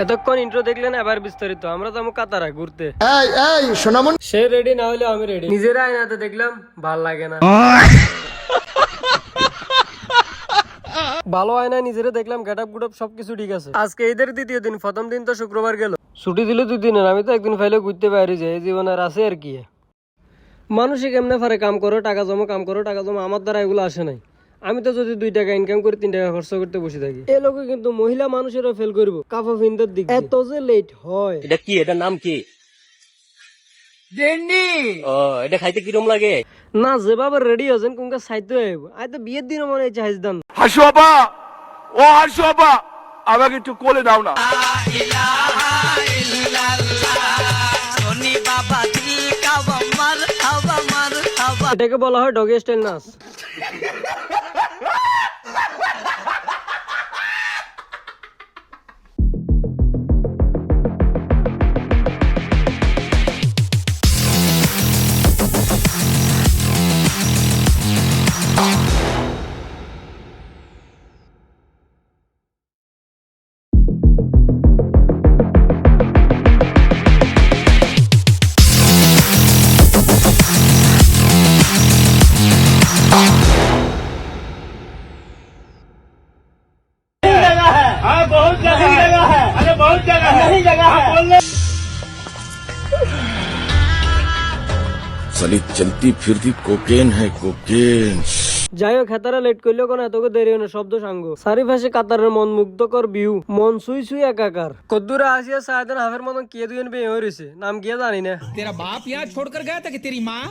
এতক্ষণ ইন্ট্রো দেখলেন, এবার বিস্তারিত। আমরা যাবো কাতারা ঘুরতে। সোনামণি সে রেডি না হলে আমি রেডি। নিজের আয়নাতে দেখলাম ভাল লাগে না, ভালো আয়নায় নিজেরা দেখলাম গেটআপ গুটআপ সবকিছু ঠিক আছে। আজকে ঈদের দ্বিতীয় দিন, প্রথম দিন তো শুক্রবার গেল, ছুটি দিল 2 দিনের। আমি তো একদিন ফাইলে ঘুরতে বাইরে যাই, এই জীবন আর আছে আর কি। মানুষই কেমনে পারে কাম করো টাকা জমো, কাম করো টাকা জমো, আমার দ্বারা এগুলো আসে নাই। আমি তো যদি 2 টাকা ইনকাম করি 3 টাকা খরচ করতে বসে থাকি। এই লোকে কিন্তু মহিলা মানুষেরও ফেল করবো কাফা ফিন্দার দিক। এত যে লেট হয়, এটা কি, এটার নাম কি? এটা খাইতে কিরম লাগে? না যেভাবে রেডি হয়েছেন কোনটা সাইতে আইব। আই তো বিয়ের দিনও মনে হচ্ছে হাইজ দাম। হাসু বাবা, ও হাসু বাবা, আমাকে একটু কোলে দাও না। এটাকে বলা হয় ডগি স্টাইল নাচ। साली चलती फिरती कोकेन है कोकेन। যাই হোক, হেতারা লেট করলেও কোনো এতকে দেরি হয় না, শব্দ সাঙ্গ চারিপাশে কাতারের মন মুগ্ধকর ভিউ, মন সুই সুই একাকার। কদ্দুরে আসিয়া সায়দান হাফের মতন কে দুজন বিয়ে হয়ে রয়েছে, নাম কি জানি না। तेरा बाप यहाँ छोड़कर गया था कि तेरी माँ?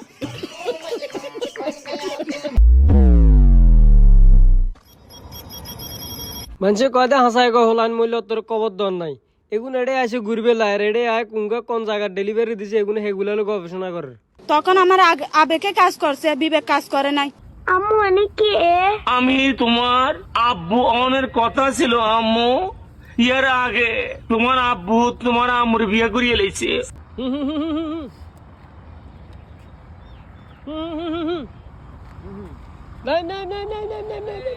মানুষে কয় দে হাসায় কয় হলান মূল্য তোর কবর দর নাই। এগুন এড়ে আসে ঘুরবে লায়, এড়ে আয় কোনগা কোন জায়গার ডেলিভারি দিছে, এগুলো সেগুলো গবেষণা করে। তখন আমার আবেগে কাজ করছে, বিবেক কাজ করে নাই। আম্মু অনেক কি আমি তোমার আব্বু অনের কথা ছিল আম্মু, ইয়ার আগে তোমার আব্বু তোমার আম্মুর বিয়ে করিয়ে লেছে। নাই নাই নাই নাই নাই নাই নাই নাই।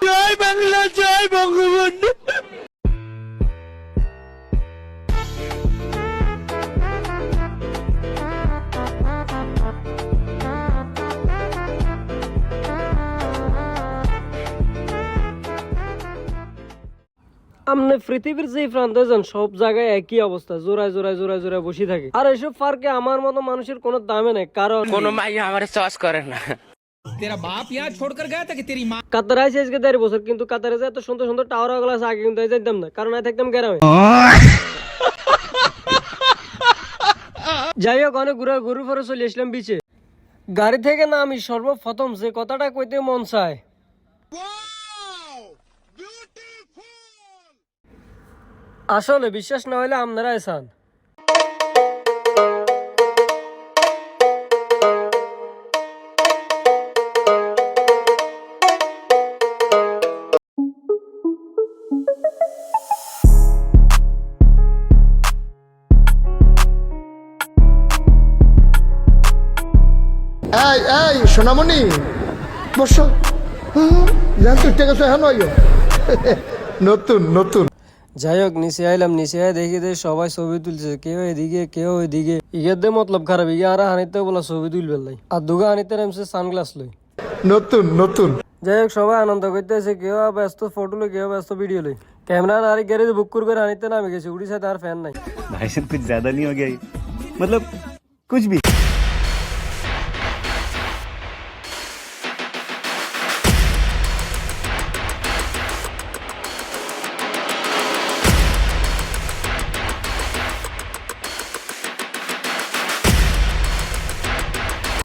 জয় বাংলা, জয় বঙ্গবন্ধু। আমনে পৃথিবীর যে প্রান্তে যান সব জায়গায় একই অবস্থা, জোড়ায় জোড়ায় জোড়ায় জোড়ায় বসে থাকে। আর এইসব পার্কে আমার মতো মানুষের কোনো দামে নেই, কারণ কোনো মাইয়া আমার চয়েস করে না। तेरा बाप यहाँ छोड़कर गया था कि तेरी माँ? কাতারে আইসি আজকে 1.5 বছর, কিন্তু কাতারে যে এত সুন্দর সুন্দর টাওয়ার গুলো আছে আগে কিন্তু যাইতাম না, কারণ আই থাকতাম গ্রামে। যাই হোক, অনেক ঘুরু ফেরে চলে আসলাম বিচে। গাড়ি থেকে না আমি সর্বপ্রথম যে কথাটা কইতে মন চায়, আসলে বিশ্বাস না হলে আপনারা এসান। এই সোনামণি বসো, জান তুই টাকা সহ নয় নতুন নতুন। যাই হোক, নিচে আইলাম, নিচে আয় দেখি যে সবাই ছবি তুলছে, কেউ এদিকে কেউ ওইদিকে। ইগের দে মতলব খারাপ, ইগে আর হানিতে বলা ছবি তুলবে লাই, আর দুগা হানিতে নামছে সানগ্লাস লই। নতুন নতুন। যাই হোক, সবাই আনন্দ করতেছে, কেউ ব্যস্ত ফটো লই, কেউ ব্যস্ত ভিডিও লই। ক্যামেরা নারী গ্যারেজ বুক করে হানিতে নামে গেছে, উড়িষ্যাতে আর ফ্যান নাই। भाई साहब कुछ ज्यादा नहीं हो गया ये? मतलब कुछ भी।